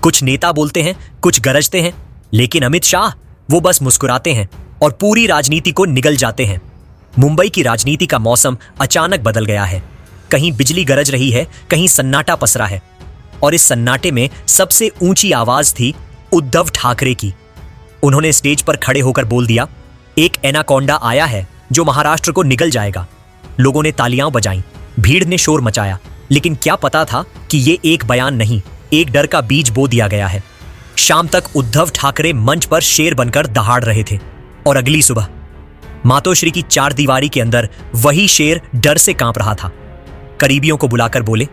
कुछ नेता बोलते हैं, कुछ गरजते हैं, लेकिन अमित शाह वो बस मुस्कुराते हैं और पूरी राजनीति को निगल जाते हैं। मुंबई की राजनीति का मौसम अचानक बदल गया है। कहीं बिजली गरज रही है, कहीं सन्नाटा पसरा है, और इस सन्नाटे में सबसे ऊंची आवाज थी उद्धव ठाकरे की। उन्होंने स्टेज पर खड़े होकर बोल दिया, एक एनाकोंडा आया है जो महाराष्ट्र को निगल जाएगा। लोगों ने तालियां बजाईं, भीड़ ने शोर मचाया, लेकिन क्या पता था कि ये एक बयान नहीं, एक डर का बीज बो दिया गया है। शाम तक उद्धव ठाकरे मंच पर शेर बनकर दहाड़ रहे थे, और अगली सुबह मातोश्री की चार दीवारी के अंदर वही शेर डर से कांप रहा था। करीबियों को बुलाकर बोले,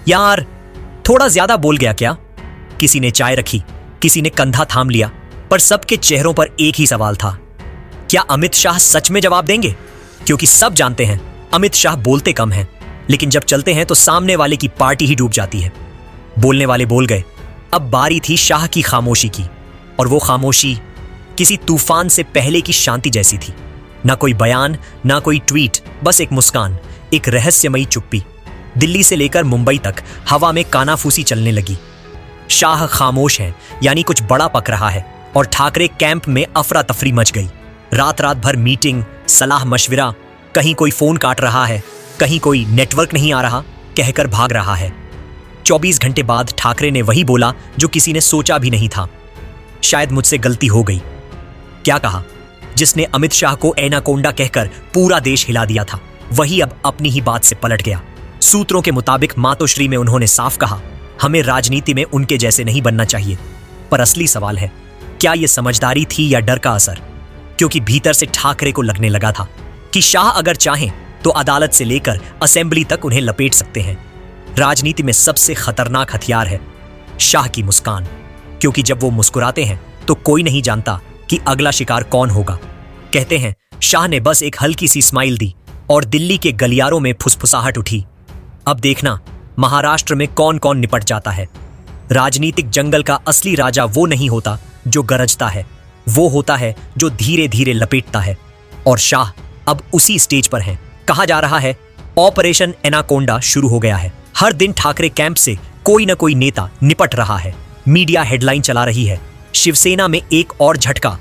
यार थोड़ा ज्यादा बोल गया क्या? किसी ने चाय रखी, किसी ने कंधा थाम लिया, पर सबके चेहरों पर एक ही सवाल था, क्या अमित शाह सच में जवाब देंगे? क्योंकि सब जानते हैं अमित शाह बोलते कम हैं, लेकिन जब चलते हैं तो सामने वाले की पार्टी ही डूब जाती है। बोलने वाले बोल गए। अब बारी थी शाह की खामोशी की, और वो खामोशी किसी तूफान से पहले की शांति जैसी थी। ना कोई बयान, ना कोई ट्वीट, बस एक मुस्कान, एक रहस्यमयी चुप्पी। दिल्ली से लेकर मुंबई तक हवा में कानाफूसी चलने लगी। शाह खामोश हैं, यानी कुछ बड़ा पक रहा है, और ठाकरे कैंप में अफरा तफरी मच गई। रात रात भर मीटिंग, सलाह मशविरा, कहीं कोई फोन काट रहा है, कहीं कोई नेटवर्क नहीं आ रहा, कहकर भाग रहा है। 24 घंटे बाद ठाकरे ने वही बोला जो किसी ने सोचा भी नहीं था, शायद मुझसे गलती हो गई। क्या कहा? जिसने अमित शाह को एनाकोंडा कहकर पूरा देश हिला दिया था, वही अब अपनी ही बात से पलट गया। सूत्रों के मुताबिक मातोश्री में उन्होंने साफ कहा, हमें राजनीति में उनके जैसे नहीं बनना चाहिए। पर असली सवाल है, क्या यह समझदारी थी या डर का असर? क्योंकि भीतर से ठाकरे को लगने लगा था कि शाह अगर चाहें तो अदालत से लेकर असेंबली तक उन्हें लपेट सकते हैं। राजनीति में सबसे खतरनाक हथियार है शाह की मुस्कान, क्योंकि जब वो मुस्कुराते हैं तो कोई नहीं जानता कि अगला शिकार कौन होगा। कहते हैं शाह ने बस एक हल्की सी स्माइल दी और दिल्ली के गलियारों में फुसफुसाहट उठी। अब देखना महाराष्ट्र में कौन कौन निपट जाता है। राजनीतिक जंगल का असली राजा वो नहीं होता जो गरजता है, वो होता है जो धीरे धीरे लपेटता है। और शाह अब उसी स्टेज पर हैं। कहा जा रहा है ऑपरेशन एनाकोंडा शुरू हो गया है। हर दिन ठाकरे कैंप से कोई ना कोई नेता निपट रहा है। मीडिया हेडलाइन चला रही है, शिवसेना में एक और झटका।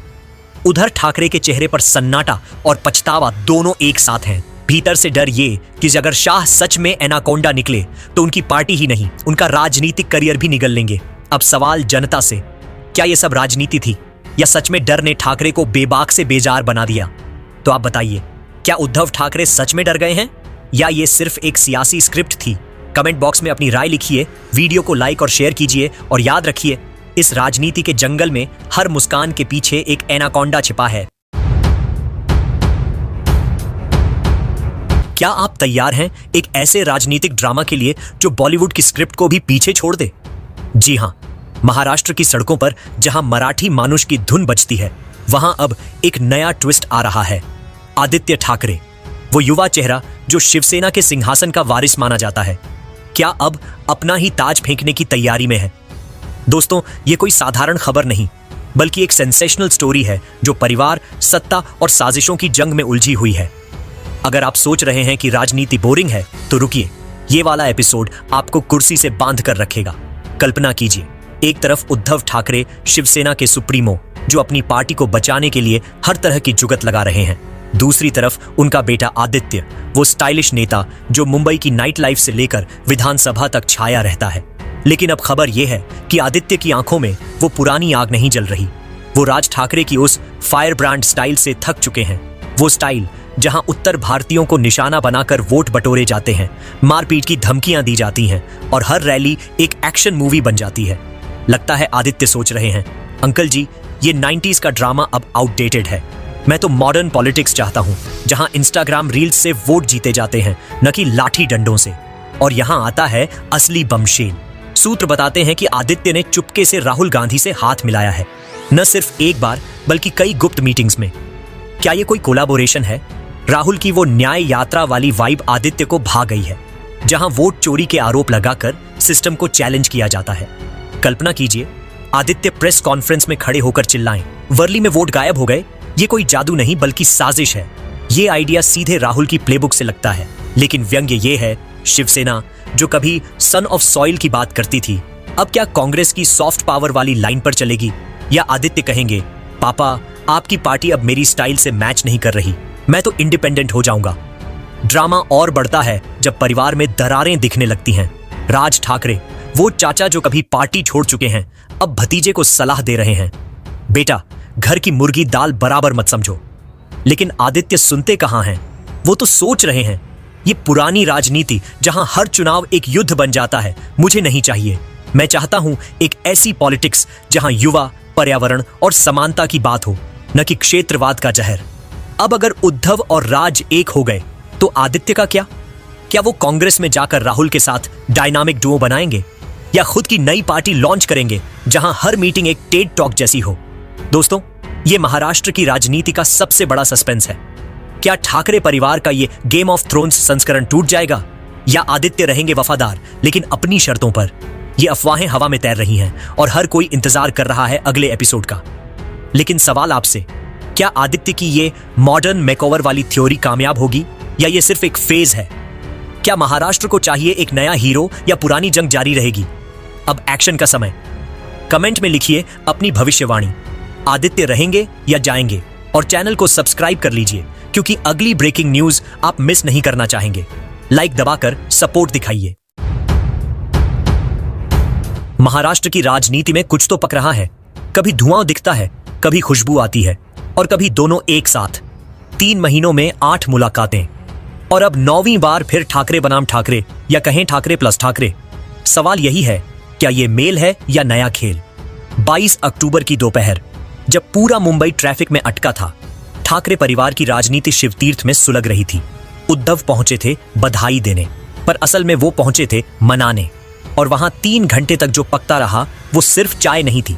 उधर ठाकरे के चेहरे पर सन्नाटा और पछतावा दोनों एक साथ हैं। भीतर से डर ये कि अगर शाह सच में एनाकोंडा निकले तो उनकी पार्टी ही नहीं, उनका राजनीतिक करियर भी निगल लेंगे। अब सवाल जनता से, क्या ये सब राजनीति थी या सच में डर ने ठाकरे को बेबाक से बेजार बना दिया? तो आप बताइए, क्या उद्धव ठाकरे सच में डर गए हैं या ये सिर्फ एक सियासी स्क्रिप्ट थी? कमेंट बॉक्स में अपनी राय लिखिए, वीडियो को लाइक और शेयर कीजिए, और याद रखिए इस राजनीति के जंगल में हर मुस्कान के पीछे एक एनाकोंडा छिपा है। क्या आप तैयार हैं एक ऐसे राजनीतिक ड्रामा के लिए जो बॉलीवुड की स्क्रिप्ट को भी पीछे छोड़ दे? जी हां, महाराष्ट्र की सड़कों पर जहां मराठी मानुष की धुन बजती है, वहां अब एक नया ट्विस्ट आ रहा है। आदित्य ठाकरे, वो युवा चेहरा जो शिवसेना के सिंहासन का वारिस माना जाता है, क्या अब अपना ही ताज फेंकने की तैयारी में है? दोस्तों, ये कोई साधारण खबर नहीं, बल्कि एक सेंसेशनल स्टोरी है जो परिवार, सत्ता और साजिशों की जंग में उलझी हुई है। अगर आप सोच रहे हैं कि राजनीति बोरिंग है, तो रुकिए, ये वाला एपिसोड आपको कुर्सी से बांध कर रखेगा। कल्पना कीजिए, एक तरफ उद्धव ठाकरे, शिवसेना के सुप्रीमो, जो अपनी पार्टी को बचाने के लिए हर तरह की जुगत लगा रहे हैं। दूसरी तरफ उनका बेटा आदित्य, वो स्टाइलिश नेता जो मुंबई की नाइट लाइफ से लेकर विधानसभा तक छाया रहता है। लेकिन अब खबर यह है कि आदित्य की आंखों में वो पुरानी आग नहीं जल रही। वो राज ठाकरे की उस फायर ब्रांड स्टाइल से थक चुके हैं। वो स्टाइल जहां उत्तर भारतीयों को निशाना बनाकर वोट बटोरे जाते हैं, मारपीट की धमकियां दी जाती हैं और हर रैली एक एक्शन मूवी बन जाती है। लगता है आदित्य सोच रहे हैं, अंकल जी, ये 90s का ड्रामा अब आउटडेटेड है। मैं तो मॉडर्न पॉलिटिक्स चाहता हूं, जहां इंस्टाग्राम रील्स से वोट जीते जाते हैं, न कि लाठी डंडों से। और यहां आता है असली बमशेल। सूत्र बताते हैं कि आदित्य ने चुपके से राहुल गांधी से हाथ मिलाया है, न सिर्फ एक बार बल्कि कई गुप्त मीटिंग्स में। क्या ये कोई कोलैबोरेशन है? राहुल की वो न्याय यात्रा वाली वाइब आदित्य को भा गई है, जहां वोट चोरी के आरोप लगाकर सिस्टम को चैलेंज किया जाता है। कल्पना कीजिए, आदित्य प्रेस कॉन्फ्रेंस में खड़े होकर चिल्लाएं, वर्ली में वोट गायब हो गए। ये कोई जादू नहीं बल्कि साजिश है। ये आइडिया सीधे राहुल की प्लेबुक से लगता है, लेकिन व्यंग्य ये है, शिवसेना जो कभी सन ऑफ सॉइल की बात करती थी, अब क्या कांग्रेस की सॉफ्ट पावर वाली लाइन पर चलेगी? या आदित्य कहेंगे, पापा आपकी पार्टी अब मेरी स्टाइल से मैच नहीं कर रही, मैं तो इंडिपेंडेंट हो जाऊंगा। ड्रामा और बढ़ता है जब परिवार में दरारें दिखने लगती हैं। राज ठाकरे, वो चाचा जो कभी पार्टी छोड़ चुके हैं, अब भतीजे को सलाह दे रहे हैं, बेटा घर की मुर्गी दाल बराबर मत समझो। लेकिन आदित्य सुनते कहां हैं? वो तो सोच रहे हैं, ये पुरानी राजनीति जहां हर चुनाव एक युद्ध बन जाता है, मुझे नहीं चाहिए। मैं चाहता हूं एक ऐसी पॉलिटिक्स जहां युवा, पर्यावरण और समानता की बात हो, न कि क्षेत्रवाद का जहर। अब अगर उद्धव और राज एक हो गए तो आदित्य का क्या? क्या वो कांग्रेस में जाकर राहुल के साथ डायनामिक डुओ बनाएंगे या खुद की नई पार्टी लॉन्च करेंगे जहां हर मीटिंग एक टेड टॉक जैसी हो? दोस्तों, ये महाराष्ट्र की राजनीति का सबसे बड़ा सस्पेंस है। क्या ठाकरे परिवार का ये गेम ऑफ थ्रोन्स संस्करण टूट जाएगा या आदित्य रहेंगे वफादार लेकिन अपनी शर्तों पर? ये अफवाहें हवा में तैर रही हैं और हर कोई इंतजार कर रहा है अगले एपिसोड का। लेकिन सवाल आपसे, क्या आदित्य की ये मॉडर्न मेकओवर वाली थ्योरी कामयाब होगी या ये सिर्फ एक फेज है? क्या महाराष्ट्र को चाहिए एक नया हीरो या पुरानी जंग जारी रहेगी? अब एक्शन का समय। कमेंट में लिखिए अपनी भविष्यवाणी, आदित्य रहेंगे या जाएंगे, और चैनल को सब्सक्राइब कर लीजिए क्योंकि अगली ब्रेकिंग न्यूज आप मिस नहीं करना चाहेंगे। लाइक दबाकर सपोर्ट दिखाइए। महाराष्ट्र की राजनीति में कुछ तो पक रहा है। कभी धुआं दिखता है, कभी खुशबू आती है और कभी दोनों एक साथ। 3 महीनों में 8 मुलाकातें और अब 9वीं बार फिर ठाकरे बनाम ठाकरे या कहें ठाकरे प्लस ठाकरे। सवाल यही है, क्या ये मेल है या नया खेल? 22 अक्टूबर की दोपहर जब पूरा मुंबई ट्रैफिक में अटका था, ठाकरे परिवार की राजनीति शिवतीर्थ में सुलग रही थी। उद्धव पहुंचे थे बधाई देने, पर असल में वो पहुंचे थे मनाने। और वहां 3 घंटे तक जो पकता रहा वो सिर्फ चाय नहीं थी,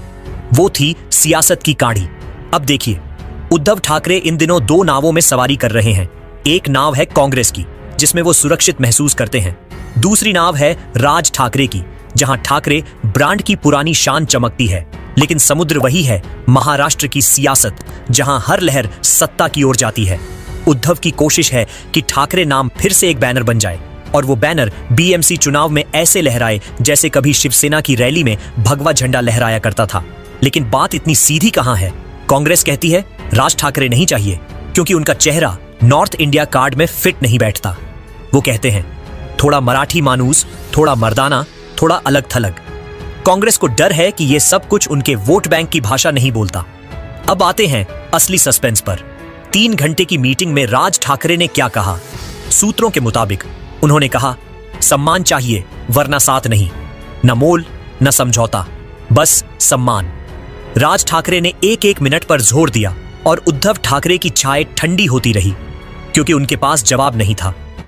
वो थी सियासत की काढ़ी। अब देखिए, उद्धव ठाकरे इन दिनों 2 नावों में सवारी कर रहे हैं। एक नाव है कांग्रेस की, जिसमें वो सुरक्षित महसूस करते हैं। दूसरी नाव है राज ठाकरे की, जहां ठाकरे ब्रांड की पुरानी शान चमकती है। लेकिन समुद्र वही है, महाराष्ट्र की सियासत, जहां हर लहर सत्ता की ओर जाती है। उद्धव की कोशिश है कि ठाकरे नाम फिर से एक बैनर बन जाए और वो बैनर बीएमसी चुनाव में ऐसे लहराए जैसे कभी शिवसेना की रैली में भगवा झंडा लहराया करता था। लेकिन बात इतनी सीधी कहां है? कांग्रेस कहती है राज ठाकरे नहीं चाहिए क्योंकि उनका चेहरा नॉर्थ इंडिया कार्ड में फिट नहीं बैठता। वो कहते हैं थोड़ा मराठी मानूस, थोड़ा मर्दाना, थोड़ा अलग थलग। कांग्रेस को डर है कि ये सब कुछ उनके वोट बैंक की भाषा नहीं बोलता। अब आते हैं असली सस्पेंस पर। 3 घंटे की मीटिंग में राज ठाकरे ने क्या कहा? सूत्रों के मुताबिक उन्होंने कहा, सम्मान चाहिए वरना साथ नहीं, न मोल न समझौता, बस सम्मान। राज ठाकरे ने 1-1 मिनट पर जोर दिया और उद्धव ठाकरे की चाय ठंडी होती रही क्योंकि उनके पास जवाब नहीं था।